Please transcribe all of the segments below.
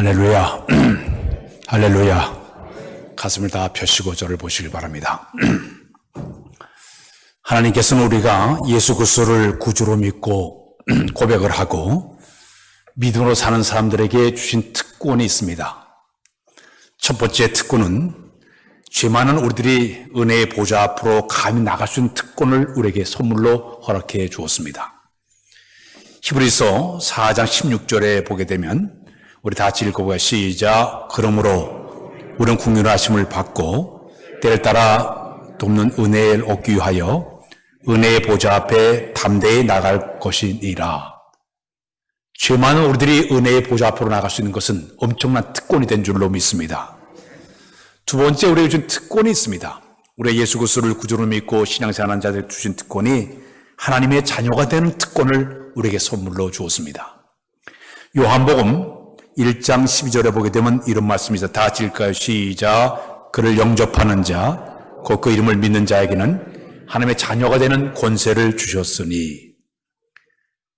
할렐루야. 할렐루야. 가슴을 다 펴시고 저를 보시길 바랍니다. 하나님께서는 우리가 예수 그리스도를 구주로 믿고 고백을 하고 믿음으로 사는 사람들에게 주신 특권이 있습니다. 첫 번째 특권은 죄 많은 우리들이 은혜의 보좌 앞으로 감히 나갈 수 있는 특권을 우리에게 선물로 허락해 주었습니다. 히브리서 4장 16절에 보게 되면 우리 다 같이 읽어보겠습니다. 시작. 그러므로 우리는 긍휼하심을 받고 때를 따라 돕는 은혜를 얻기 위하여 은혜의 보좌 앞에 담대히 나갈 것이니라. 죄 많은 우리들이 은혜의 보좌 앞으로 나갈 수 있는 것은 엄청난 특권이 된 줄로 믿습니다. 두 번째, 우리에게 준 특권이 있습니다. 우리 예수 그리스도를 구주로 믿고 신앙생활하는 자들에게 주신 특권이 하나님의 자녀가 되는 특권을 우리에게 선물로 주었습니다. 요한복음 1장 12절에 보게 되면 이런 말씀이죠. 다 같이 읽을까요? 시작. 그를 영접하는 자, 곧 그 이름을 믿는 자에게는 하나님의 자녀가 되는 권세를 주셨으니.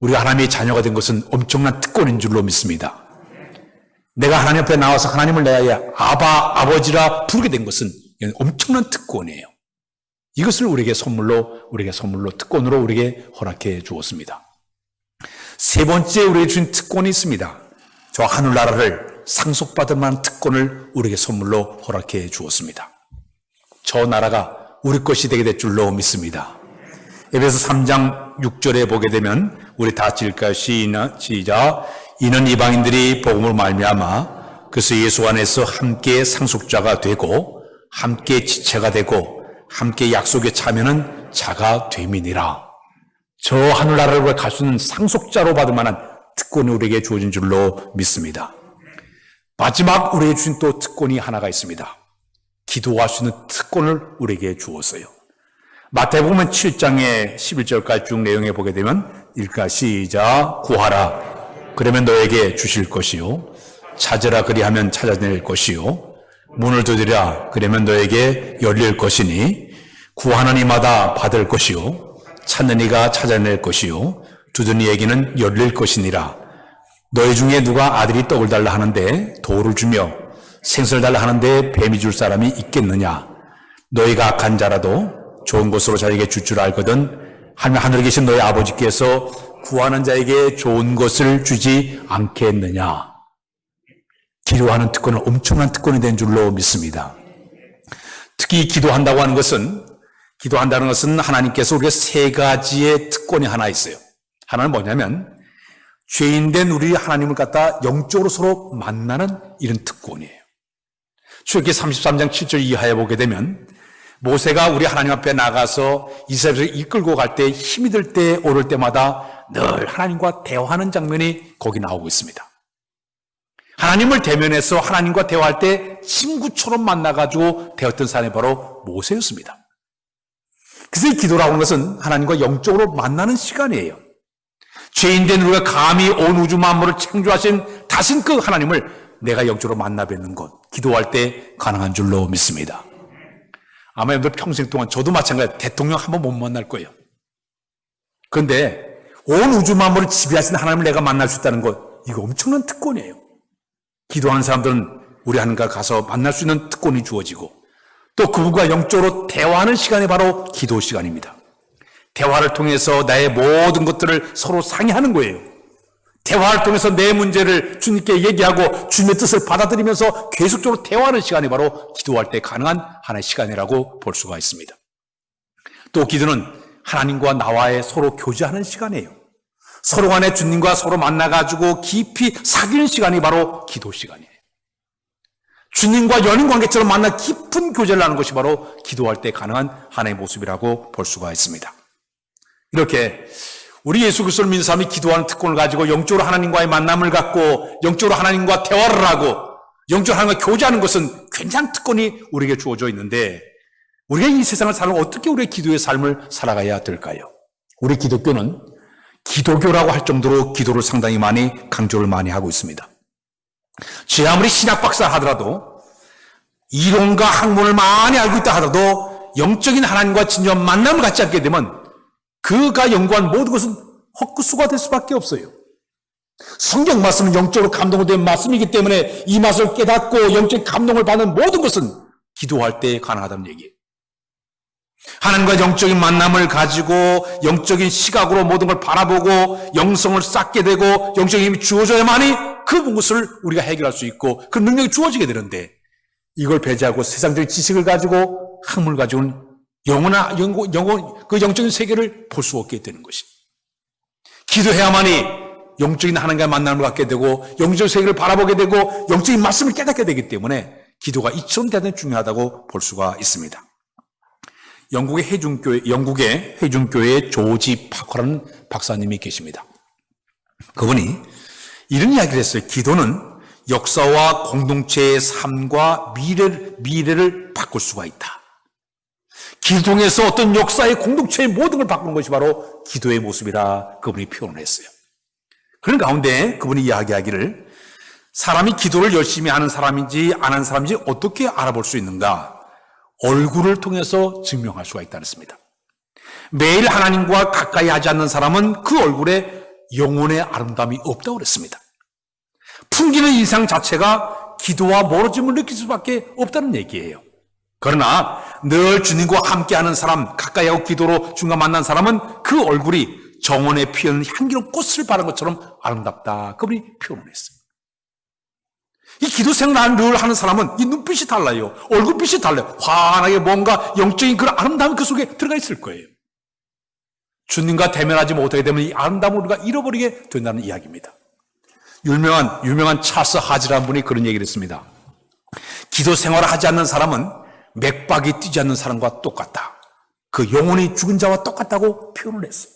우리가 하나님의 자녀가 된 것은 엄청난 특권인 줄로 믿습니다. 내가 하나님 앞에 나와서 하나님을 내가 아버지라 부르게 된 것은 엄청난 특권이에요. 이것을 우리에게 선물로 특권으로 우리에게 허락해 주었습니다. 세 번째, 우리에게 주신 특권이 있습니다. 저 하늘나라를 상속받을 만한 특권을 우리에게 선물로 허락해 주었습니다. 저 나라가 우리 것이 되게 될 줄로 믿습니다. 에베소 3장 6절에 보게 되면 우리 다 같이 읽을까요? 시작. 이는 이방인들이 복음으로 말미암아 그래서 예수 안에서 함께 상속자가 되고 함께 지체가 되고 함께 약속에 참여하는 자가 됨이니라. 저 하늘나라를 갈 수 있는 상속자로 받을 만한 특권이 우리에게 주어진 줄로 믿습니다. 마지막 우리에게 주신 또 특권이 하나가 있습니다. 기도할 수 있는 특권을 우리에게 주었어요. 마태복음 7장의 11절까지 쭉 내용에 보게 되면 읽까 시작. 구하라 그러면 너에게 주실 것이요 찾으라 그리하면 찾아낼 것이요 문을 두드리라 그러면 너에게 열릴 것이니 구하는 이마다 받을 것이요 찾는 이가 찾아낼 것이요 두드리는 이에게는 열릴 것이니라. 너희 중에 누가 아들이 떡을 달라 하는데 돌을 주며 생선을 달라 하는데 뱀이 줄 사람이 있겠느냐. 너희가 악한 자라도 좋은 것으로 자에게 줄 줄 알거든 하늘에 계신 너희 아버지께서 구하는 자에게 좋은 것을 주지 않겠느냐. 기도하는 특권은 엄청난 특권이 된 줄로 믿습니다. 특히 기도한다는 것은 하나님께서 우리가 세 가지의 특권이 하나 있어요. 하나는 뭐냐면 죄인된 우리 하나님을 갖다 영적으로 서로 만나는 이런 특권이에요. 출애굽기 33장 7절 이하에 보게 되면 모세가 우리 하나님 앞에 나가서 이스라엘을 이끌고 갈 때 힘이 들 때 오를 때마다 늘 하나님과 대화하는 장면이 거기 나오고 있습니다. 하나님을 대면해서 하나님과 대화할 때 친구처럼 만나가지고 대했던 사람이 바로 모세였습니다. 그래서 이 기도라고 하는 것은 하나님과 영적으로 만나는 시간이에요. 죄인된 우리가 감히 온 우주 만물을 창조하신 다신 그 하나님을 내가 영적으로 만나 뵙는 것, 기도할 때 가능한 줄로 믿습니다. 아마 여러분들 평생 동안 저도 마찬가지로 대통령 한 번 못 만날 거예요. 그런데 온 우주 만물을 지배하신 하나님을 내가 만날 수 있다는 것, 이거 엄청난 특권이에요. 기도하는 사람들은 우리 하나님과 가서 만날 수 있는 특권이 주어지고 또 그분과 영적으로 대화하는 시간이 바로 기도 시간입니다. 대화를 통해서 나의 모든 것들을 서로 상의하는 거예요. 대화를 통해서 내 문제를 주님께 얘기하고 주님의 뜻을 받아들이면서 계속적으로 대화하는 시간이 바로 기도할 때 가능한 하나의 시간이라고 볼 수가 있습니다. 또 기도는 하나님과 나와의 서로 교제하는 시간이에요. 서로 간에 주님과 서로 만나가지고 깊이 사귀는 시간이 바로 기도 시간이에요. 주님과 연인 관계처럼 만나 깊은 교제를 하는 것이 바로 기도할 때 가능한 하나의 모습이라고 볼 수가 있습니다. 이렇게 우리 예수 그리스도를 믿는 사람이 기도하는 특권을 가지고 영적으로 하나님과의 만남을 갖고 영적으로 하나님과 대화를 하고 영적으로 하나님과 교제하는 것은 굉장한 특권이 우리에게 주어져 있는데 우리가 이 세상을 살면 어떻게 우리의 기도의 삶을 살아가야 될까요? 우리 기독교는 기도교라고 할 정도로 기도를 상당히 많이 강조를 많이 하고 있습니다. 제 아무리 신학 박사 하더라도 이론과 학문을 많이 알고 있다 하더라도 영적인 하나님과 진정한 만남을 갖지 않게 되면 그가 연구한 모든 것은 헛구수가 될 수밖에 없어요. 성경 말씀은 영적으로 감동을 된 말씀이기 때문에 이 맛을 깨닫고 영적 감동을 받는 모든 것은 기도할 때 가능하다는 얘기예요. 하나님과 영적인 만남을 가지고 영적인 시각으로 모든 걸 바라보고 영성을 쌓게 되고 영적인 힘이 주어져야만이 그 무엇을 우리가 해결할 수 있고 그 능력이 주어지게 되는데 이걸 배제하고 세상적인 지식을 가지고 학문을 가지고는 그 영적인 세계를 볼 수 없게 되는 것이. 기도해야만이 영적인 하나님과의 만남을 갖게 되고 영적인 세계를 바라보게 되고 영적인 말씀을 깨닫게 되기 때문에 기도가 이처럼 대단히 중요하다고 볼 수가 있습니다. 영국의 회중교회의 조지 파커라는 박사님이 계십니다. 그분이 이런 이야기를 했어요. 기도는 역사와 공동체의 삶과 미래를 바꿀 수가 있다. 기도에서 어떤 역사의 공동체의 모든 걸 바꾸는 것이 바로 기도의 모습이라 그분이 표현을 했어요. 그런 가운데 그분이 이야기하기를 사람이 기도를 열심히 하는 사람인지 안 하는 사람인지 어떻게 알아볼 수 있는가? 얼굴을 통해서 증명할 수가 있다고 했습니다. 매일 하나님과 가까이 하지 않는 사람은 그 얼굴에 영혼의 아름다움이 없다고 그랬습니다. 풍기는 인상 자체가 기도와 멀어짐을 느낄 수밖에 없다는 얘기예요. 그러나 늘 주님과 함께하는 사람, 가까이하고 기도로 중간 만난 사람은 그 얼굴이 정원에 피어있는 향기로운 꽃을 바른 것처럼 아름답다. 그분이 표현을 했어요. 이 기도 생활을 늘 하는 사람은 이 눈빛이 달라요. 얼굴빛이 달라요. 환하게 뭔가 영적인 그런 아름다움이 그 속에 들어가 있을 거예요. 주님과 대면하지 못하게 되면 이 아름다움을 우리가 잃어버리게 된다는 이야기입니다. 유명한 찰스 하지라는 분이 그런 얘기를 했습니다. 기도 생활을 하지 않는 사람은 맥박이 뛰지 않는 사람과 똑같다. 그 영혼이 죽은 자와 똑같다고 표현을 했어요.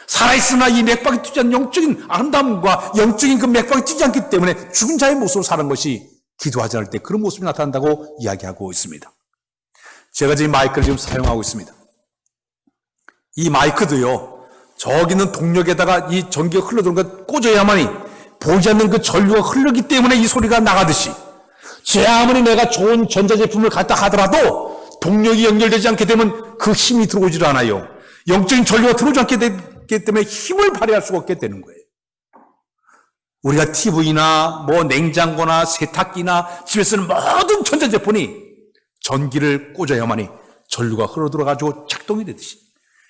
살아있으나 이 맥박이 뛰지 않는 영적인 아름다움과 영적인 그 맥박이 뛰지 않기 때문에 죽은 자의 모습으로 사는 것이 기도하지 않을 때 그런 모습이 나타난다고 이야기하고 있습니다. 제가 지금 마이크를 지금 사용하고 있습니다. 이 마이크도요, 저기 있는 동력에다가 이 전기가 흘러들어온 걸 꽂아야만이 보이지 않는 그 전류가 흐르기 때문에 이 소리가 나가듯이 제 아무리 내가 좋은 전자제품을 갖다 하더라도 동력이 연결되지 않게 되면 그 힘이 들어오질 않아요. 영적인 전류가 들어오지 않게 되기 때문에 힘을 발휘할 수가 없게 되는 거예요. 우리가 TV나 냉장고나 세탁기나 집에 쓰는 모든 전자제품이 전기를 꽂아야만이 전류가 흘러들어가지고 작동이 되듯이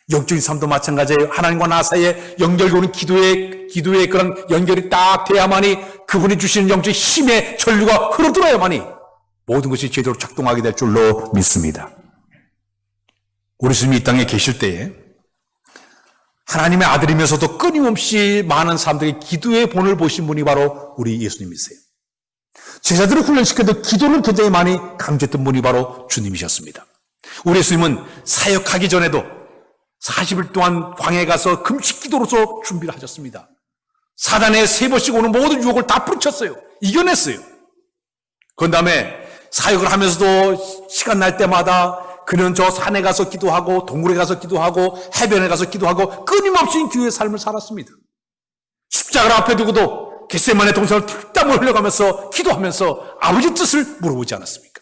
영적인 삶도 마찬가지예요. 하나님과 나 사이에 연결되는 기도의 그런 연결이 딱 돼야만이 그분이 주시는 영적인 힘의 전류가 흘러들어야만이 모든 것이 제대로 작동하게 될 줄로 믿습니다. 우리 주님이 이 땅에 계실 때에 하나님의 아들이면서도 끊임없이 많은 사람들이 기도의 본을 보신 분이 바로 우리 예수님이세요. 제자들을 훈련시켜도 기도를 굉장히 많이 강조했던 분이 바로 주님이셨습니다. 우리 예수님은 사역하기 전에도 40일 동안 광야에 가서 금식 기도로서 준비를 하셨습니다. 사단의 3번씩 오는 모든 유혹을 다 뿌리쳤어요. 이겨냈어요. 그 다음에 사역을 하면서도 시간 날 때마다 그는 저 산에 가서 기도하고 동굴에 가서 기도하고 해변에 가서 기도하고 끊임없이 기도의 삶을 살았습니다. 십자가를 앞에 두고도 겟세마네 동산을 땀을 흘려가면서 기도하면서 아버지 뜻을 물어보지 않았습니까?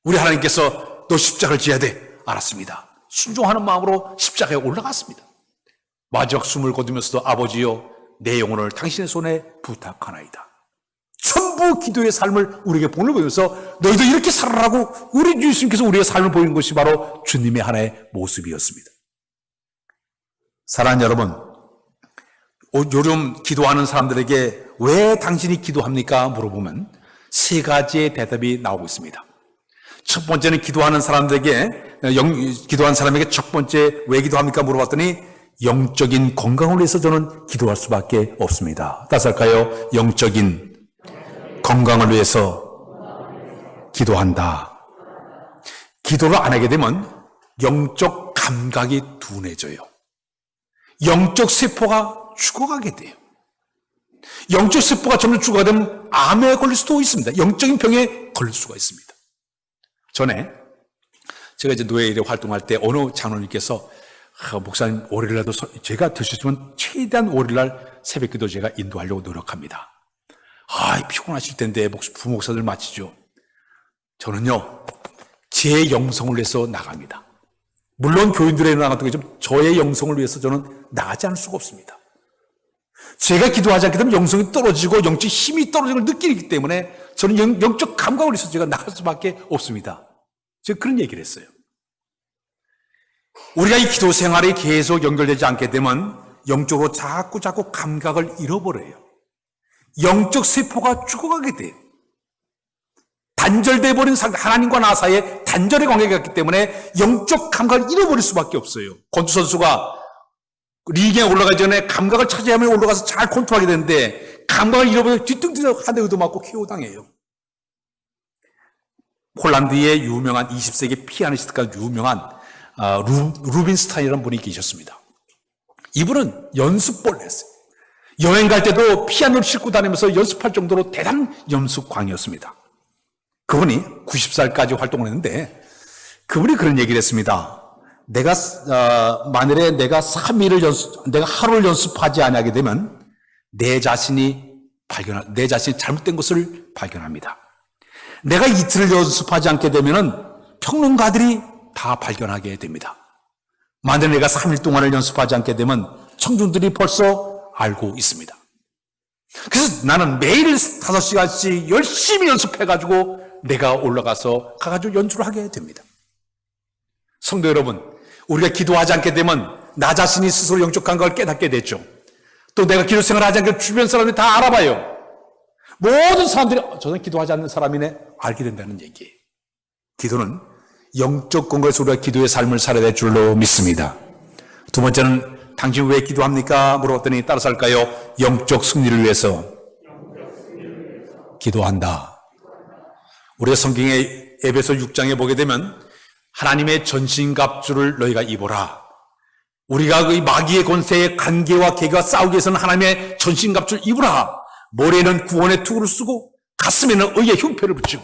우리 하나님께서 너 십자가를 지어야 돼. 알았습니다. 순종하는 마음으로 십자가에 올라갔습니다. 마지막 숨을 거두면서도 아버지여 내 영혼을 당신의 손에 부탁하나이다. 전부 기도의 삶을 우리에게 본을 보여서 너희도 이렇게 살아라고 우리 예수님께서 우리의 삶을 보이는 것이 바로 주님의 하나의 모습이었습니다. 사랑하는 여러분, 요즘 기도하는 사람들에게 왜 당신이 기도합니까? 물어보면 3가지의 대답이 나오고 있습니다. 첫 번째는 기도하는 사람에게 첫 번째 왜 기도합니까? 물어봤더니 영적인 건강을 위해서 저는 기도할 수밖에 없습니다. 따라서 할까요? 영적인 건강을 위해서 기도한다. 기도를 안 하게 되면 영적 감각이 둔해져요. 영적 세포가 죽어가게 돼요. 영적 세포가 점점 죽어가면 암에 걸릴 수도 있습니다. 영적인 병에 걸릴 수가 있습니다. 전에 제가 이제 노예일에 활동할 때 어느 장로님께서 목사님 월요일날도 제가 드셨으면 최대한 월요일날 새벽기도 제가 인도하려고 노력합니다. 피곤하실 텐데 부목사들 마치죠. 저는요 제 영성을 위해서 나갑니다. 물론 교인들의 나갔던 게 좀 저의 영성을 위해서 저는 나가지 않을 수가 없습니다. 제가 기도하지 않게 되면 영성이 떨어지고 영적 힘이 떨어지는 걸 느끼기 때문에 저는 영적 감각을 해서 제가 나갈 수밖에 없습니다. 제가 그런 얘기를 했어요. 우리가 이 기도 생활이 계속 연결되지 않게 되면 영적으로 자꾸 감각을 잃어버려요. 영적 세포가 죽어가게 돼요. 단절돼 버린 하나님과 나 사이에 단절의 관계가 있기 때문에 영적 감각을 잃어버릴 수밖에 없어요. 권투 선수가 리그에 올라가기 전에 감각을 차지하면 올라가서 잘 컨트롤하게 되는데 감각을 잃어버려 뒤뚱뒤뚱 한 대 얻어맞고 KO당해요. 폴란드의 유명한 20세기 피아니스트가 유명한 루빈스타인이라는 분이 계셨습니다. 이분은 연습벌을 했어요. 여행 갈 때도 피아노를 싣고 다니면서 연습할 정도로 대단한 연습광이었습니다. 그분이 90살까지 활동을 했는데 그분이 그런 얘기를 했습니다. 만일에 내가 3일을 내가 하루를 연습하지 않게 되면 내 자신이 잘못된 것을 발견합니다. 내가 이틀을 연습하지 않게 되면은 평론가들이 다 발견하게 됩니다. 만약에 내가 3일 동안을 연습하지 않게 되면 청중들이 벌써 알고 있습니다. 그래서 나는 매일 5시간씩 열심히 연습해가지고 내가 올라가서 가가지고 연주를 하게 됩니다. 성도 여러분, 우리가 기도하지 않게 되면 나 자신이 스스로 영적 감각을 깨닫게 되죠. 또 내가 기도 생활을 하지 않게 주변 사람들이 다 알아봐요. 모든 사람들이 저는 기도하지 않는 사람이네 알게 된다는 얘기예요. 기도는 영적 건강에서 우리가 기도의 삶을 살아야 될 줄로 믿습니다. 두 번째는 당신 왜 기도합니까? 물어봤더니 따라서 할까요? 영적 승리를 위해서 기도한다. 우리가 성경의 에베소 6장에 보게 되면 하나님의 전신갑주를 너희가 입어라. 우리가 그 마귀의 권세의 관계와 개가 싸우기 위해서는 하나님의 전신갑주를 입으라. 머리에는 구원의 투구를 쓰고 가슴에는 의의 흉패를 붙이고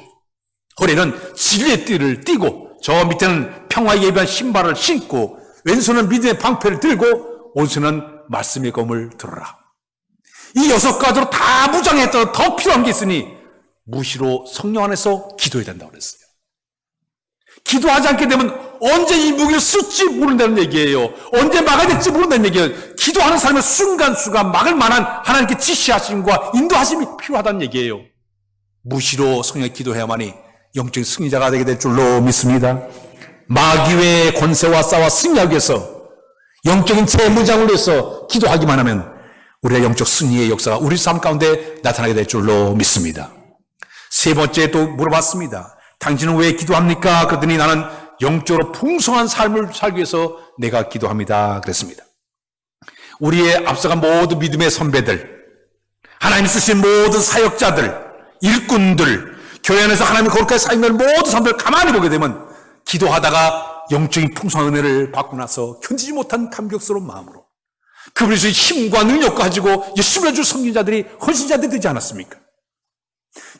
허리에는 진리의 띠를 띠고 저 밑에는 평화의 예비한 신발을 신고 왼손은 믿음의 방패를 들고 오른손은 말씀의 검을 들어라. 이 6가지로 다 무장했더라도 더 필요한 게 있으니 무시로 성령 안에서 기도해야 된다고 그랬어요. 기도하지 않게 되면 언제 이 무기를 쓸지 모른다는 얘기예요. 언제 막아야 될지 모른다는 얘기예요. 기도하는 사람의 순간순간 막을 만한 하나님께 지시하심과 인도하심이 필요하다는 얘기예요. 무시로 성령의 기도해야만이 영적인 승리자가 되게 될 줄로 믿습니다. 마귀의 권세와 싸워 승리하기 위해서 영적인 재무장을 위해서 기도하기만 하면 우리의 영적 승리의 역사가 우리 삶 가운데 나타나게 될 줄로 믿습니다. 세 번째 또 물어봤습니다. 당신은 왜 기도합니까? 그랬더니 나는 영적으로 풍성한 삶을 살기 위해서 내가 기도합니다. 그랬습니다. 우리의 앞서간 모든 믿음의 선배들, 하나님 쓰신 모든 사역자들, 일꾼들, 교회 안에서 하나님의 거룩하게 사역하는 모든 사람들 가만히 보게 되면 기도하다가 영적인 풍성한 은혜를 받고 나서 견디지 못한 감격스러운 마음으로 그분의 힘과 능력 가지고 예수를 줄 섬기자들이 헌신자들이 되지 않았습니까?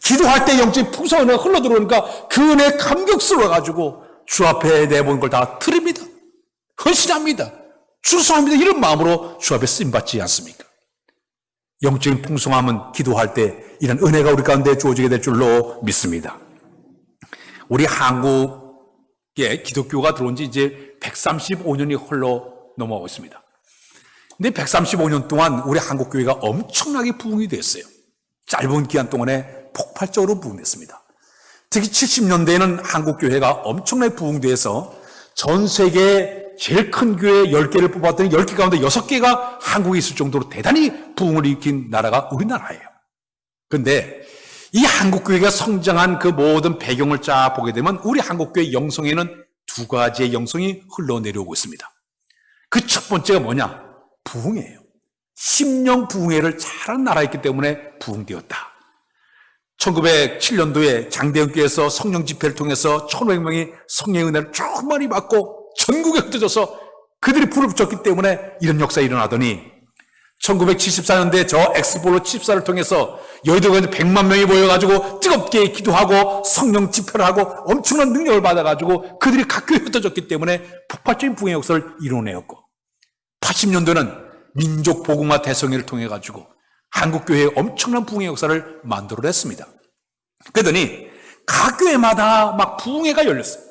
기도할 때 영적인 풍성한 은혜가 흘러들어오니까 그 은혜에 감격스러워가지고 주 앞에 내보는 걸 다 드립니다. 헌신합니다. 주소합니다. 이런 마음으로 주 앞에 쓰임받지 않습니까? 영적인 풍성함은 기도할 때 이런 은혜가 우리 가운데 주어지게 될 줄로 믿습니다. 우리 한국에 기독교가 들어온 지 이제 135년이 흘러 넘어가고 있습니다. 근데 135년 동안 우리 한국교회가 엄청나게 부흥이 됐어요. 짧은 기간 동안에 폭발적으로 부흥됐습니다. 특히 70년대에는 한국교회가 엄청나게 부흥돼서 전 세계 제일 큰 교회 10개를 뽑았더니 10개 가운데 6개가 한국에 있을 정도로 대단히 부흥을 일으킨 나라가 우리나라예요. 그런데 이 한국교회가 성장한 그 모든 배경을 쫙 보게 되면 우리 한국교회 영성에는 두 가지의 영성이 흘러내려오고 있습니다. 그 첫 번째가 뭐냐? 부흥이에요. 심령 부흥회를 잘한 나라였기 때문에 부흥되었다. 1907년도에 장대현교회에서 성령 집회를 통해서 1,500명이 성령의 은혜를 쭉 많이 받고 전국에 흩어져서 그들이 불을 붙였기 때문에 이런 역사가 일어나더니 1974년도에 저 엑스폴로 74를 통해서 여의도에 100만 명이 모여가지고 뜨겁게 기도하고 성령 집회를 하고 엄청난 능력을 받아가지고 그들이 각 교회에 흩어졌기 때문에 폭발적인 부흥의 역사를 이뤄내었고 80년도에는 민족 복음화 대성회를 통해 가지고 한국 교회에 엄청난 부흥의 역사를 만들어냈습니다. 그러더니 각 교회마다 막 부흥회가 열렸어요.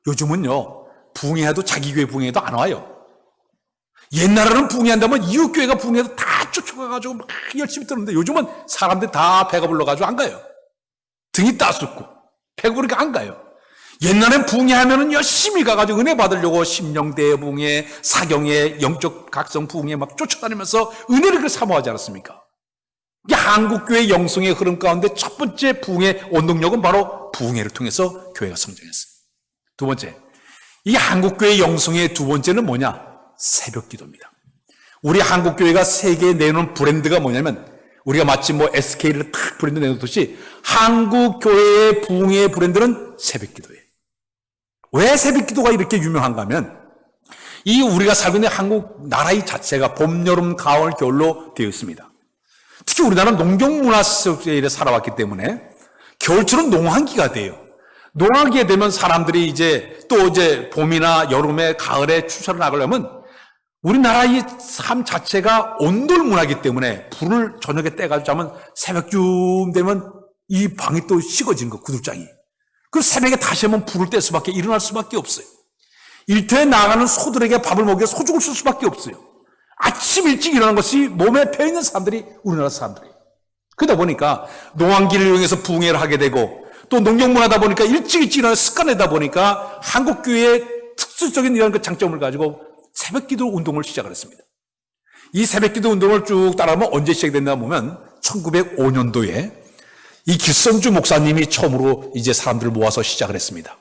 요즘은요 부흥회도 자기 교회 부흥회도 안 와요. 옛날에는 부흥회 한다면 이웃 교회가 부흥회도 다 쫓아가가지고 막 열심히 뜨는데 요즘은 사람들이 다 배가 불러가지고 안 가요. 등이 따숩고 배가 부르니까 안 가요. 옛날엔 붕괴 하면은 열심히 가가지고 은혜 받으려고 심령대 붕괴, 사경의 영적 각성 붕괴 막 쫓아다니면서 은혜를 사모하지 않았습니까? 이 한국교회 영성의 흐름 가운데 첫 번째 붕괴 원동력은 바로 붕괴를 통해서 교회가 성장했어요. 두 번째, 이 한국교회 영성의 두 번째는 뭐냐? 새벽 기도입니다. 우리 한국교회가 세계에 내놓은 브랜드가 뭐냐면 우리가 마치 SK를 탁 브랜드 내놓듯이 한국교회의 붕괴의 브랜드는 새벽 기도예요. 왜 새벽 기도가 이렇게 유명한가 하면 이 우리가 살고 있는 한국 나라의 자체가 봄, 여름, 가을, 겨울로 되어 있습니다. 특히 우리나라는 농경 문화 속에 살아왔기 때문에 겨울철은 농한기가 돼요. 농한기가 되면 사람들이 또 봄이나 여름에 가을에 추수를 나가려면 우리나라의 삶 자체가 온돌 문화이기 때문에 불을 저녁에 떼가지고 자면 새벽쯤 되면 이 방이 또 식어지는 거, 구들장이. 그리고 새벽에 다시 한번 불을 뗄 수밖에, 일어날 수밖에 없어요. 일터에 나가는 소들에게 밥을 먹여 소죽을 쓸 수밖에 없어요. 아침 일찍 일어나는 것이 몸에 배있는 사람들이 우리나라 사람들이에요. 그러다 보니까 농한기를 이용해서 붕괴를 하게 되고 또 농경문화다 보니까 일찍 일어나는 습관이다 보니까 한국교회의 특수적인 이런 그 장점을 가지고 새벽기도 운동을 시작을 했습니다. 이 새벽기도 운동을 쭉 따라가면 언제 시작됐나 보면 1905년도에 이 길성주 목사님이 처음으로 사람들을 모아서 시작을 했습니다.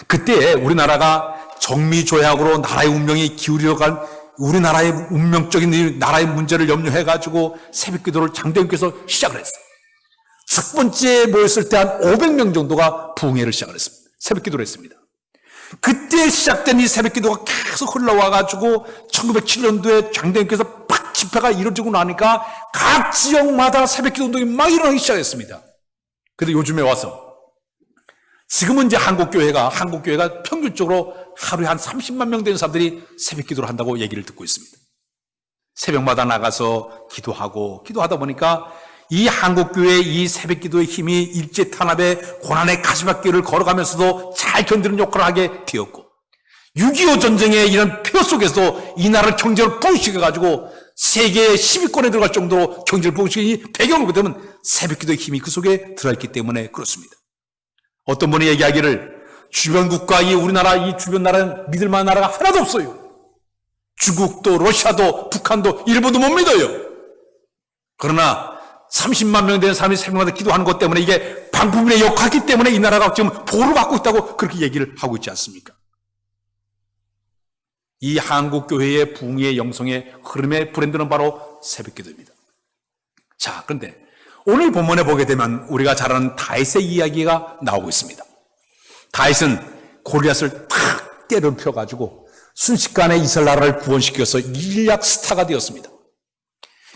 그때 우리나라가 정미조약으로 나라의 운명이 기울여 간 우리나라의 운명적인 나라의 문제를 염려해가지고 새벽기도를 장대님께서 시작을 했어요. 첫 번째 모였을 때 한 500명 정도가 붕괴를 시작을 했습니다. 새벽기도를 했습니다. 그때 시작된 이 새벽기도가 계속 흘러와가지고 1907년도에 장대님께서 팍 집회가 이루어지고 나니까 각 지역마다 새벽기도 운동이 막 일어나기 시작했습니다. 그런데 요즘에 와서 지금은 한국교회가 평균적으로 하루에 한 30만 명 되는 사람들이 새벽기도를 한다고 얘기를 듣고 있습니다. 새벽마다 나가서 기도하다 보니까 이 한국교회의 이 새벽기도의 힘이 일제탄압의 고난의 가시밭길을 걸어가면서도 잘 견디는 역할을 하게 되었고 6.25 전쟁의 이런 표 속에서도 이 나라를 경제로 부흥시켜가지고 세계 10위권에 들어갈 정도로 경제를 부흥시키는 배경을 보게 되면 새벽기도의 힘이 그 속에 들어있기 때문에 그렇습니다. 어떤 분이 얘기하기를 주변 국가, 우리나라, 이 주변 나라는 믿을 만한 나라가 하나도 없어요. 중국도, 러시아도, 북한도, 일본도 못 믿어요. 그러나 30만 명 되는 사람이 새벽마다 기도하는 것 때문에 이게 방풍민의 역할이기 때문에 이 나라가 지금 보호를 받고 있다고 그렇게 얘기를 하고 있지 않습니까? 이 한국교회의 붕괴의 영성의 흐름의 브랜드는 바로 새벽기도입니다. 자, 그런데 오늘 본문에 보게 되면 우리가 잘 아는 다윗의 이야기가 나오고 있습니다. 다윗은 골리앗을 탁 때려펴가지고 순식간에 이스라엘 나라를 구원시켜서 일약 스타가 되었습니다.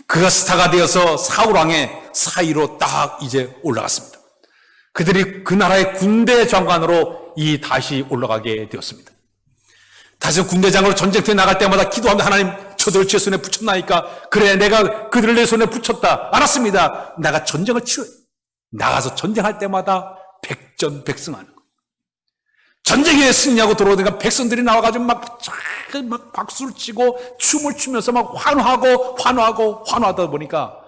그가 스타가 되어서 사울 왕의 사이로 딱 올라갔습니다. 그들이 그 나라의 군대 장관으로 이 다윗이 올라가게 되었습니다. 다시 군대장으로 전쟁터에 나갈 때마다 기도하며 하나님 저들을 제 손에 붙였나이까? 그래, 내가 그들을 내 손에 붙였다. 알았습니다. 내가 전쟁을 치러요. 나가서 전쟁할 때마다 백전백승하는 거. 전쟁에 승리하고 들어오니까 백성들이 나와가지고 막 박수를 치고 춤을 추면서 막 환호하다 보니까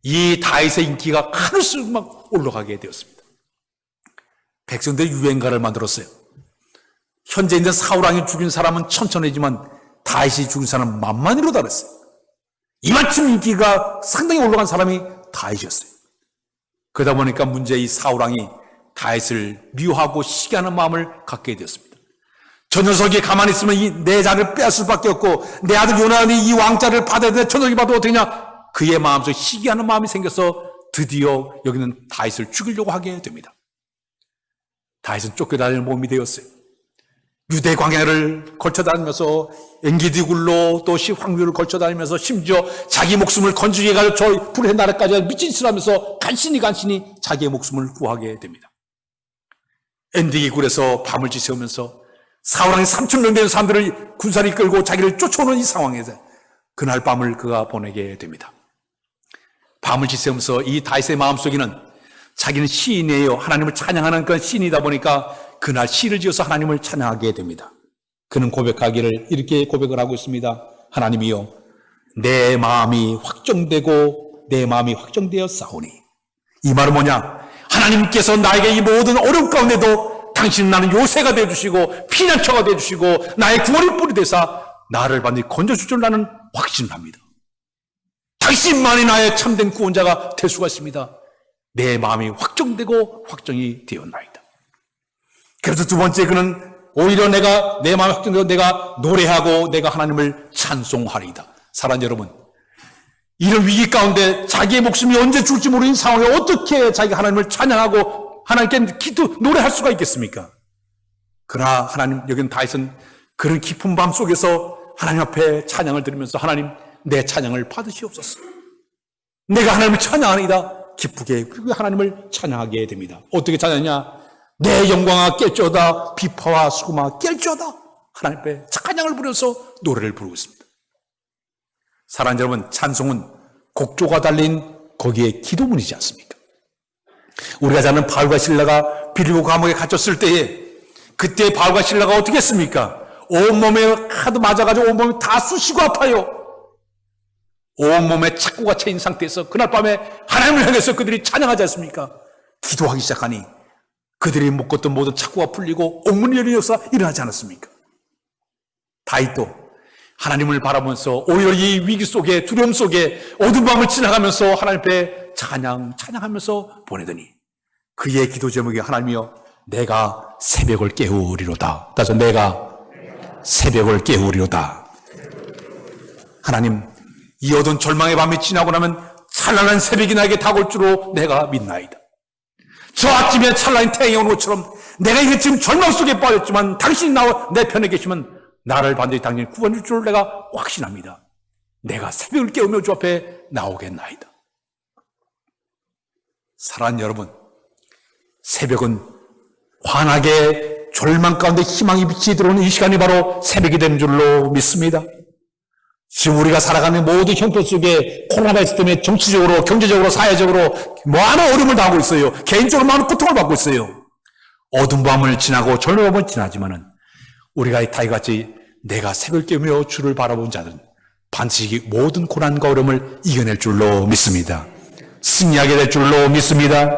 이 다윗의 인기가 하늘수록 막 올라가게 되었습니다. 백성들이 유행가를 만들었어요. 현재 있는 사울왕이 죽인 사람은 천천히지만 다윗이 죽인 사람은 만만히로 달했어요. 이만큼 인기가 상당히 올라간 사람이 다윗이었어요. 그러다 보니까 문제 이 사울왕이 다윗을 미워하고 시기하는 마음을 갖게 되었습니다. 저 녀석이 가만히 있으면 내 자를 빼앗을 수밖에 없고 내 아들 요나단이 이 왕자를 받아야 되는데 저 녀석이 받아도 어떻게냐? 그의 마음속에 시기하는 마음이 생겨서 드디어 여기는 다윗을 죽이려고 하게 됩니다. 다윗은 쫓겨다니는 몸이 되었어요. 유대 광야를 걸쳐다니면서 엔게디굴로 또 황류를 걸쳐다니면서 심지어 자기 목숨을 건지게 해가지고 저 불의 나라까지 미친 짓을 하면서 간신히 자기의 목숨을 구하게 됩니다. 엔게디굴에서 밤을 지새우면서 사울왕이 3,000명 되는 사람들을 군사를 이끌고 자기를 쫓아오는 이 상황에서 그날 밤을 그가 보내게 됩니다. 밤을 지새우면서 이 다윗의 마음속에는 자기는 시인이에요. 하나님을 찬양하는 그런 시인이다 보니까 그날 시를 지어서 하나님을 찬양하게 됩니다. 그는 고백하기를 이렇게 고백을 하고 있습니다. 하나님이여, 내 마음이 확정되고 내 마음이 확정되어 싸우니. 이 말은 뭐냐? 하나님께서 나에게 이 모든 어려움 가운데도 당신은 나는 요새가 되어주시고 피난처가 되어주시고 나의 구원의 뿔이 되사 나를 반드시 건져줄 줄 나는 확신을 합니다. 당신만이 나의 참된 구원자가 될 수가 있습니다. 내 마음이 확정되고 확정이 되었나이다. 그래서 두 번째, 그는 오히려 내 마음이 확정되고 내가 노래하고 내가 하나님을 찬송하리이다. 사랑하는 여러분, 이런 위기 가운데 자기의 목숨이 언제 죽을지 모르는 상황에 어떻게 자기가 하나님을 찬양하고 하나님께 노래할 수가 있겠습니까? 그러나 하나님, 여기는 다윗은 그런 깊은 밤 속에서 하나님 앞에 찬양을 드리면서 하나님, 내 찬양을 받으시옵소서. 내가 하나님을 찬양하니이다. 기쁘게 하나님을 찬양하게 됩니다. 어떻게 찬양하냐? 내 영광아 깰지어다, 비파와 수금아 깰지어다. 하나님 앞에 찬양을 부려서 노래를 부르고 있습니다. 사랑하는 여러분, 찬송은 곡조가 달린 거기에 기도문이지 않습니까? 우리가 잘 아는 바울과 신라가 빌립보 감옥에 갇혔을 때에 그때 바울과 신라가 어떻게 했습니까? 온몸에 하도 맞아가지고 온몸이 다 쑤시고 아파요. 온몸에 착고가 채인 상태에서 그날 밤에 하나님을 향해서 그들이 찬양하지 않습니까? 기도하기 시작하니 그들이 묶었던 모든 착고가 풀리고 옥문이 열리는 역사 일어나지 않았습니까? 다윗도 하나님을 바라보면서 오히려 이 위기 속에, 두려움 속에 어두운 밤을 지나가면서 하나님 앞에 찬양하면서 보내더니 그의 기도 제목이 하나님이여 내가 새벽을 깨우리로다. 따라서 내가 새벽을 깨우리로다. 하나님, 이 어두운 절망의 밤이 지나고 나면 찬란한 새벽이 나에게 다가올 줄로 내가 믿나이다. 저 아침에 찬란한 태양이 오는 것처럼 내가 이게 지금 절망 속에 빠졌지만 당신이 내 편에 계시면 나를 반드시 당신이 구원해 줄 줄 내가 확신합니다. 내가 새벽을 깨우며 주 앞에 나오겠나이다. 사랑하는 여러분, 새벽은 환하게 절망 가운데 희망의 빛이 들어오는 이 시간이 바로 새벽이 되는 줄로 믿습니다. 지금 우리가 살아가는 모든 형편 속에 코로나19 때문에 정치적으로, 경제적으로, 사회적으로 많은 어려움을 당하고 있어요. 개인적으로 많은 고통을 받고 있어요. 어두운 밤을 지나고 절망의 밤을 지나지만은 우리가 다윗같이 내가 새벽을 깨우며 주를 바라본 자들은 반드시 모든 고난과 어려움을 이겨낼 줄로 믿습니다. 승리하게 될 줄로 믿습니다.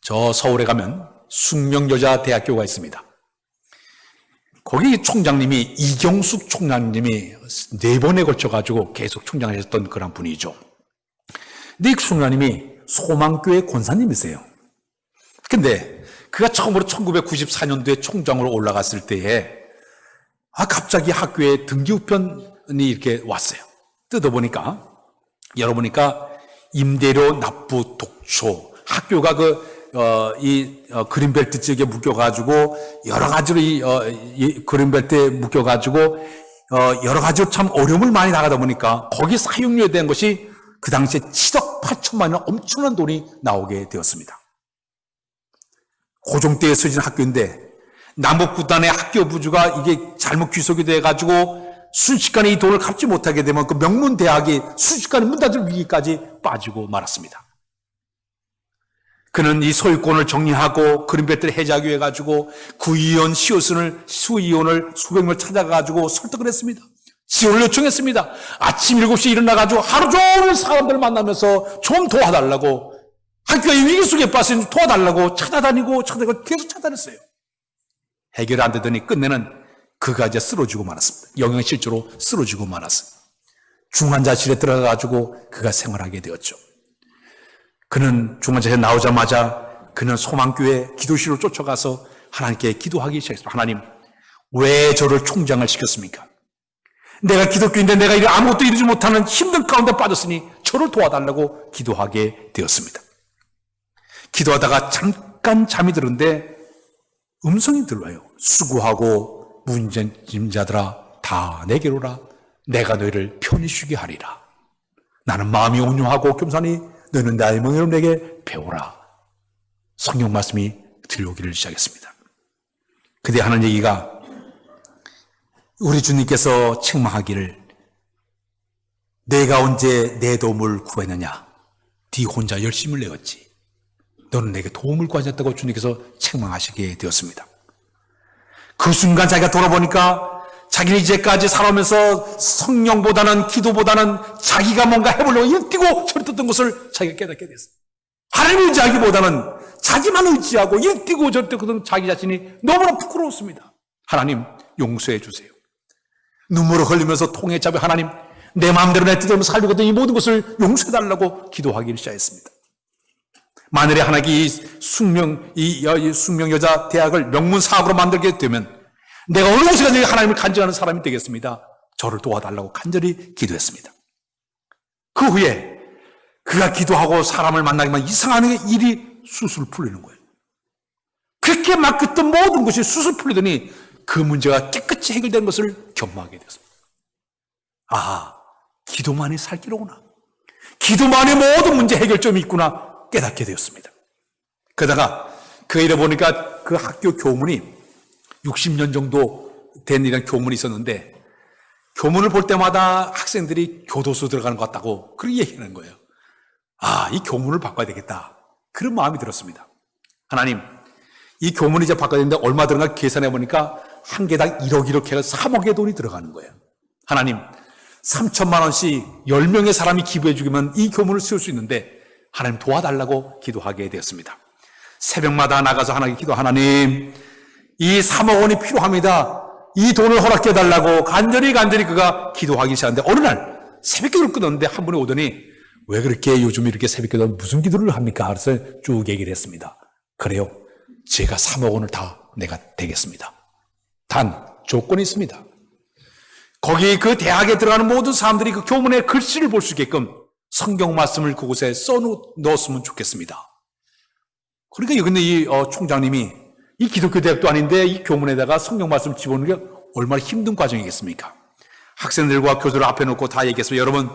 저 서울에 가면 숙명여자대학교가 있습니다. 거기 총장님이 이경숙 총장님이 4번에 걸쳐가지고 계속 총장을 하셨던 그런 분이죠. 근데 이 총장님이 소망교회 권사님이세요. 근데 그가 처음으로 1994년도에 총장으로 올라갔을 때에 갑자기 학교에 등기우편이 이렇게 왔어요. 뜯어보니까 열어보니까 임대료 납부 독초, 학교가 그린벨트 지역에 묶여가지고 여러 가지로 이 그린벨트에 묶여가지고 여러 가지로 참 어려움을 많이 나가다 보니까 거기 사용료에 대한 것이 그 당시에 7억 8천만 원 엄청난 돈이 나오게 되었습니다. 고종때에 서진 학교인데 남북구단의 학교 부주가 이게 잘못 귀속이 돼가지고 순식간에 이 돈을 갚지 못하게 되면 그 명문대학이 순식간에 문 닫을 위기까지 빠지고 말았습니다. 그는 이 소유권을 정리하고 그린벨트를 해제하기 위해 가지고 구의원 수의원을 수백 명 찾아가지고 설득을 했습니다. 지원을 요청했습니다. 아침 7시에 일어나가지고 하루 종일 사람들을 만나면서 좀 도와달라고, 학교가 이 위기 속에 빠진 도와달라고 찾아다니고 계속 찾아냈어요. 해결이 안 되더니 끝내는 그가 이제 쓰러지고 말았습니다. 영양실조로 쓰러지고 말았어요. 중환자실에 들어가가지고 그가 생활하게 되었죠. 그는 중환자실에 나오자마자 그는 소망교회 기도실로 쫓아가서 하나님께 기도하기 시작했습니다. 하나님, 왜 저를 총장을 시켰습니까? 내가 기독교인데 내가 아무것도 이루지 못하는 힘든 가운데 빠졌으니 저를 도와달라고 기도하게 되었습니다. 기도하다가 잠깐 잠이 드는데 음성이 들려요. 수고하고 문진 자들아 다 내게로라. 내가 너희를 편히 쉬게 하리라. 나는 마음이 온유하고 겸손하니 너는 나의 명예를 내게 배우라. 성경 말씀이 들려오기를 시작했습니다. 그때 하는 얘기가 우리 주님께서 책망하기를 내가 언제 내 도움을 구했느냐? 네 혼자 열심을 내었지. 너는 내게 도움을 구하지 않았다고 주님께서 책망하시게 되었습니다. 그 순간 자기가 돌아보니까 자기는 이제까지 살아오면서 성령보다는 기도보다는 자기가 뭔가 해보려고 일뛰고 저리 떴던 것을 자기가 깨닫게 됐어요. 하나님을 의지하기보다는 자기만 의지하고 일뛰고 저리 떴던 자기 자신이 너무나 부끄러웠습니다. 하나님 용서해 주세요. 눈물을 흘리면서 통에 잡혀 하나님 내 마음대로 내 뜻대로 살려고 했던 이 모든 것을 용서해달라고 기도하기를 시작했습니다. 만일에 하나님이 이 숙명 여자 대학을 명문사학으로 만들게 되면 내가 어느 곳에 가서 하나님을 간증하는 사람이 되겠습니다. 저를 도와달라고 간절히 기도했습니다. 그 후에 그가 기도하고 사람을 만나기만 이상한 일이 수술 풀리는 거예요. 그렇게 맡겼던 모든 것이 수술 풀리더니 그 문제가 깨끗이 해결된 것을 경험하게 되었습니다. 아, 기도만이 살 길이구나. 기도만의 모든 문제 해결점이 있구나 깨닫게 되었습니다. 그러다가 그 일에 보니까 그 학교 교문이 60년 정도 된 이런 교문이 있었는데 교문을 볼 때마다 학생들이 교도소 들어가는 것 같다고 그렇게 얘기하는 거예요. 아, 이 교문을 바꿔야 되겠다. 그런 마음이 들었습니다. 하나님, 이 교문을 이제 바꿔야 되는데 얼마 들어가 계산해 보니까 한 개당 1억 이렇게 해서 3억의 돈이 들어가는 거예요. 하나님, 3천만 원씩 10명의 사람이 기부해 주기면 이 교문을 세울 수 있는데 하나님 도와달라고 기도하게 되었습니다. 새벽마다 나가서 하나님께 기도, 하나님, 이 3억 원이 필요합니다. 이 돈을 허락해 달라고 간절히 그가 기도하기 시작하는데 어느 날 새벽 기도를 끊었는데 한 분이 오더니 왜 그렇게 요즘 이렇게 새벽 기도는 무슨 기도를 합니까? 그래서 쭉 얘기를 했습니다. 그래요. 제가 3억 원을 다 내가 되겠습니다. 단 조건이 있습니다. 거기 그 대학에 들어가는 모든 사람들이 그 교문의 글씨를 볼 수 있게끔 성경 말씀을 그곳에 넣었으면 좋겠습니다. 그러니까 여기 있는 이 총장님이 이 기독교 대학도 아닌데 이 교문에다가 성경 말씀 집어넣는 게 얼마나 힘든 과정이겠습니까? 학생들과 교수를 앞에 놓고 다 얘기했어요. 여러분,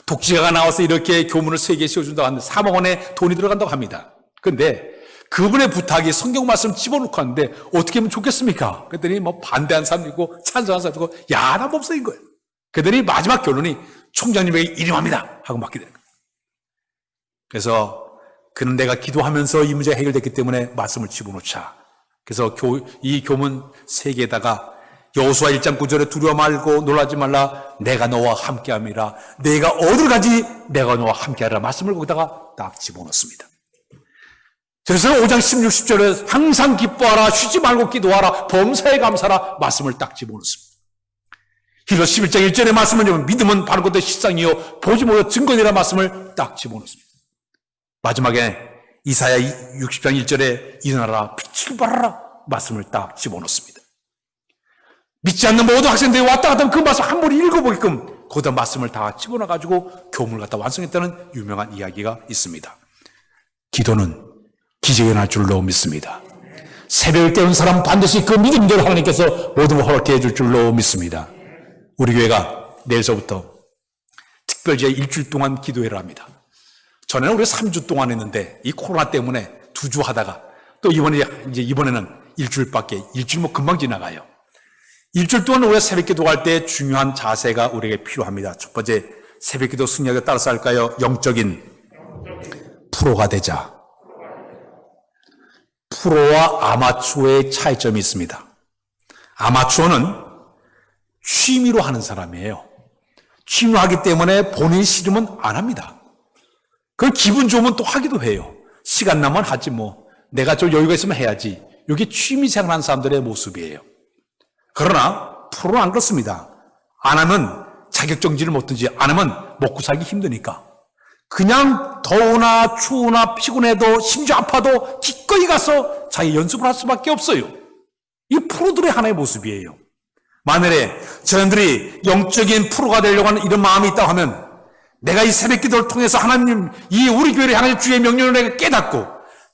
독지가가 나와서 이렇게 교문을 3개 씌워준다고 하는데 3억 원의 돈이 들어간다고 합니다. 그런데 그분의 부탁이 성경 말씀 집어넣고 하는데 어떻게 하면 좋겠습니까? 그랬더니 뭐 반대한 사람도 있고 찬성한 사람도 있고 야단 법석인 거예요. 그랬더니 마지막 결론이 총장님에게 일임합니다 하고 맡게 되는 거예요. 그래서 그는 내가 기도하면서 이 문제가 해결됐기 때문에 말씀을 집어넣자. 그래서 이 교문 3개에다가 여호수아 1장 9절에 두려워 말고 놀라지 말라. 내가 너와 함께함이라. 내가 어딜 가지 내가 너와 함께하라. 말씀을 거기다가 딱 집어넣습니다. 그래서 5장 16, 10절에 항상 기뻐하라. 쉬지 말고 기도하라. 범사에 감사하라. 말씀을 딱 집어넣습니다. 히브리서 11장 1절의 말씀을 보면 믿음은 바른 것의 실상이요 보지 못할 증거니라 말씀을 딱 집어넣습니다. 마지막에 이사야 60장 1절에 일어나라 빛을 발하라 말씀을 딱 집어넣습니다. 믿지 않는 모든 학생들이 왔다 갔다 하면 그 말씀 한 번 읽어보게끔 거기다 말씀을 다 집어넣어가지고 교문을 갖다 완성했다는 유명한 이야기가 있습니다. 기도는 기적이 날 줄로 믿습니다. 새벽을 깨운 사람 반드시 그 믿음대로 하나님께서 모든 걸 허락해 줄 줄로 믿습니다. 우리 교회가 내일서부터 특별히 일주일 동안 기도회를 합니다. 전에는 우리가 3주 동안 했는데 이 코로나 때문에 2주 하다가 또 이번에는 일주일밖에 일주일 뭐 금방 지나가요. 일주일 동안 우리가 새벽기도 할 때 중요한 자세가 우리에게 필요합니다. 첫 번째, 새벽기도 승리하게 따라서 할까요? 영적인 프로가 되자. 프로와 아마추어의 차이점이 있습니다. 아마추어는 취미로 하는 사람이에요. 취미로 하기 때문에 본인이 싫으면 안 합니다. 그 기분 좋으면 또 하기도 해요. 시간 나면 하지 뭐. 내가 좀 여유가 있으면 해야지. 이게 취미생활 하는 사람들의 모습이에요. 그러나 프로는 안 그렇습니다. 안 하면 자격정지를 못 두지. 안 하면 먹고 살기 힘드니까. 그냥 더우나 추우나 피곤해도 심지어 아파도 기꺼이 가서 자기 연습을 할 수밖에 없어요. 이 프로들의 하나의 모습이에요. 만일에 저희들이 영적인 프로가 되려고 하는 이런 마음이 있다고 하면 내가 이 새벽 기도를 통해서 하나님, 이 우리 교회를 하나님 주의 명령을 내가 깨닫고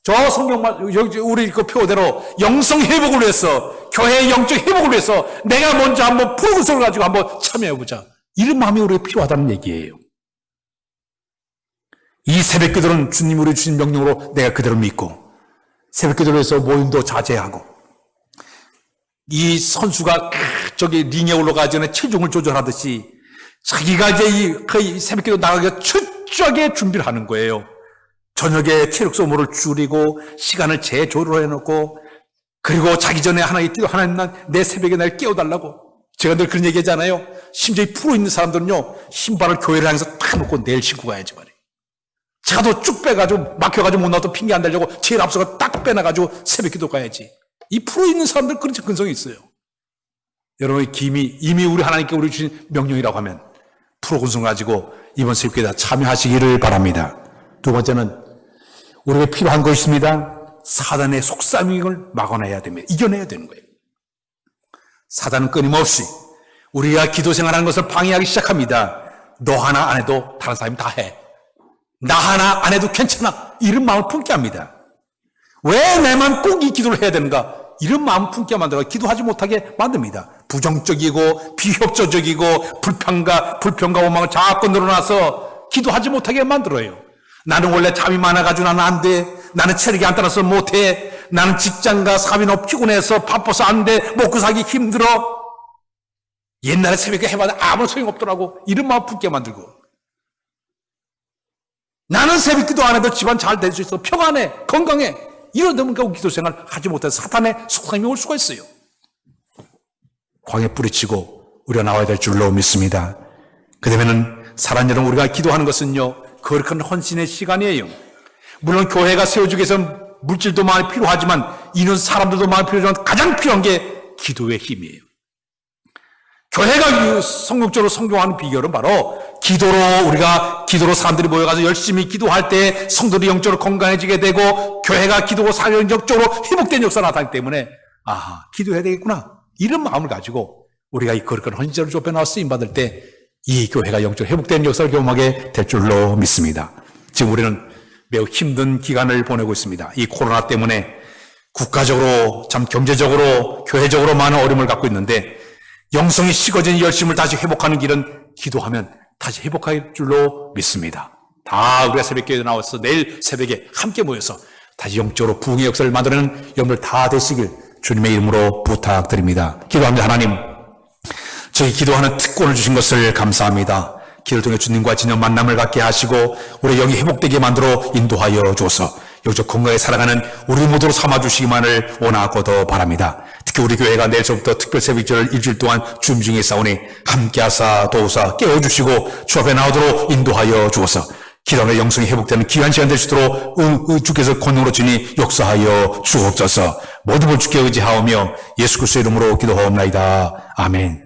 저 성경만, 우리 그 표대로 영성 회복을 위해서, 교회의 영적 회복을 위해서 내가 먼저 한번 프로그램을 가지고 한번 참여해보자. 이런 마음이 우리가 필요하다는 얘기예요. 이 새벽 기도는 주님, 우리 주신 명령으로 내가 그대로 믿고 새벽 기도를 해서 모임도 자제하고 이 선수가 저기 링에 올라가기 전에 체중을 조절하듯이 자기가 이제 이 새벽기도 나가기가 철저하게 준비를 하는 거예요. 저녁에 체력 소모를 줄이고 시간을 재조절해 놓고 그리고 자기 전에 하나님 내 새벽에 날 깨워달라고 제가 늘 그런 얘기 하잖아요. 심지어 이 프로 있는 사람들은요, 신발을 교회를 향해서 딱 놓고 내일 신고 가야지 말이에요. 차도 쭉 빼가지고, 막혀가지고 못 나와도 핑계 안 대려고 제일 앞서가 딱 빼놔가지고 새벽 기도 가야지. 이 프로 있는 사람들 그런 근성이 있어요. 여러분, 이미 우리 하나님께 우리 주신 명령이라고 하면 프로 근성 가지고 이번 새벽 기도에 참여하시기를 바랍니다. 두 번째는 우리에게 필요한 것이 있습니다. 사단의 속삭임을 막아내야 됩니다. 이겨내야 되는 거예요. 사단은 끊임없이 우리가 기도 생활하는 것을 방해하기 시작합니다. 너 하나 안 해도 다른 사람이 다 해. 나 하나 안 해도 괜찮아. 이런 마음을 품게 합니다. 왜 내만 꼭 이 기도를 해야 되는가? 이런 마음을 품게 만들어 기도하지 못하게 만듭니다. 부정적이고 비협조적이고 불평과 원망을 자꾸 늘어나서 기도하지 못하게 만들어요. 나는 원래 잠이 많아가지고 나는 안 돼. 나는 체력이 안 따라서 못해. 나는 직장과 사업이 너무 피곤해서 바빠서 안 돼. 먹고 살기 힘들어. 옛날에 새벽에 해봤는데 아무런 소용없더라고. 이런 마음 품게 만들고. 나는 새벽 기도 안 해도 집안 잘 될 수 있어. 평안해. 건강해. 이러다 보니까 기도 생활 하지 못해서 사탄의 속삭임이 올 수가 있어요. 광에 뿌리치고 우리가 나와야 될 줄로 믿습니다. 그다음에는 사랑하는 여러분, 우리가 기도하는 것은요, 거룩한 헌신의 시간이에요. 물론 교회가 세워주기 위해서 물질도 많이 필요하지만 이런 사람들도 많이 필요하지만 가장 필요한 게 기도의 힘이에요. 교회가 성경적으로 성공하는 비결은 바로 기도로 사람들이 모여가서 열심히 기도할 때 성도들이 영적으로 건강해지게 되고 교회가 기도로 사역적으로 회복된 역사가 나타나기 때문에 기도해야 되겠구나. 이런 마음을 가지고 우리가 이 거룩한 헌신제를 좁혀 나와 쓰임받을 때 이 교회가 영적으로 회복된 역사를 경험하게 될 줄로 믿습니다. 지금 우리는 매우 힘든 기간을 보내고 있습니다. 이 코로나 때문에 국가적으로, 참 경제적으로, 교회적으로 많은 어려움을 갖고 있는데 영성이 식어진 열심을 다시 회복하는 길은 기도하면 다시 회복할 줄로 믿습니다. 다 우리가 새벽기도에 나와서 내일 새벽에 함께 모여서 다시 영적으로 부흥의 역사를 만드는 여러분들 다 되시길 주님의 이름으로 부탁드립니다. 기도합니다. 하나님, 저희 기도하는 특권을 주신 것을 감사합니다. 기도를 통해 주님과 진정 만남을 갖게 하시고 우리 영이 회복되게 만들어 인도하여 주어서 영적 건강에 살아가는 우리 모두로 삼아주시기만을 원하고도 바랍니다. 특히 우리 교회가 내일서부터 특별 새벽기도를 일주일 동안 준비 중에 있사오니 함께하사 도우사 깨워주시고 주 앞에 나오도록 인도하여 주어서 기도하는 영성이 회복되는 귀한 시간 될 수 있도록 주께서 권능으로 주니 역사하여 주옵소서. 모든 걸 주께 의지하오며 예수 그리스도의 이름으로 기도하옵나이다. 아멘.